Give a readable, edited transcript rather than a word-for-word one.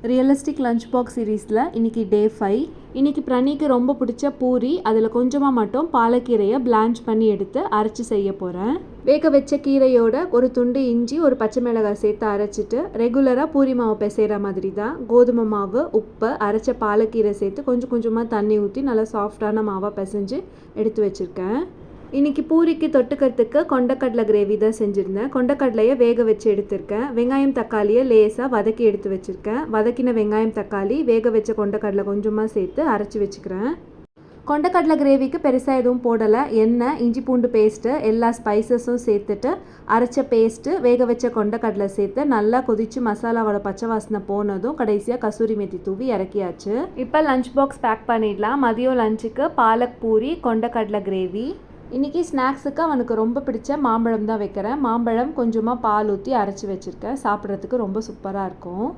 Realistic lunch box சீரீஸில் இன்றைக்கி டே 5. இன்றைக்கி பிரணிக்கு ரொம்ப பிடிச்ச பூரி, அதில் கொஞ்சமாக மட்டும் பாலக்கீரையை பிளான்ச் பண்ணி எடுத்து அரைச்சி செய்ய போகிறேன். வேக வச்ச கீரையோட ஒரு துண்டு இஞ்சி, ஒரு பச்சை மிளகாய் சேர்த்து அரைச்சிட்டு ரெகுலராக பூரி மாவு பிசைகிற மாதிரி தான் கோதுமை மாவு, உப்பு, அரைச்ச பாலக்கீரை சேர்த்து கொஞ்சம் கொஞ்சமாக தண்ணி ஊற்றி நல்லா சாஃப்டான மாவாக பிசைஞ்சு எடுத்து வச்சுருக்கேன். இன்றைக்கி பூரிக்கு தொட்டுக்கிறதுக்கு கொண்டக்கடலை கிரேவி தான் செஞ்சுருந்தேன். கொண்டக்கடலையை வேக வச்சு எடுத்திருக்கேன். வெங்காயம் தக்காளியை லேசாக வதக்கி எடுத்து வச்சுருக்கேன். வதக்கின வெங்காயம் தக்காளி, வேக வச்ச கொண்டக்கடலை கொஞ்சமாக சேர்த்து அரைச்சி வச்சுக்கிறேன். கொண்டக்கடலை கிரேவிக்கு பெருசாக எதுவும் போடலை. எண்ணெய், இஞ்சி பூண்டு பேஸ்ட்டு, எல்லா ஸ்பைசஸும் சேர்த்துட்டு அரைச்ச பேஸ்ட்டு, வேக வச்ச கொண்டக்கடலை சேர்த்து நல்லா கொதித்து மசாலாவோட பச்சை வாசனை போனதும் கடைசியாக கசூரி மேத்தி தூவி இறக்கியாச்சு. இப்போ லஞ்ச் பாக்ஸ் பேக் பண்ணிடலாம். மதியம் லஞ்சுக்கு பாலக் பூரி, கொண்டக்கடலை கிரேவி. இன்றைக்கி ஸ்நாக்ஸுக்கு அவனுக்கு ரொம்ப பிடிச்ச மாம்பழம் தான் வைக்கிறேன். மாம்பழம் கொஞ்சமாக பால் ஊற்றி அரைச்சி வச்சுருக்கேன். சாப்பிட்றதுக்கு ரொம்ப சூப்பராக இருக்கும்.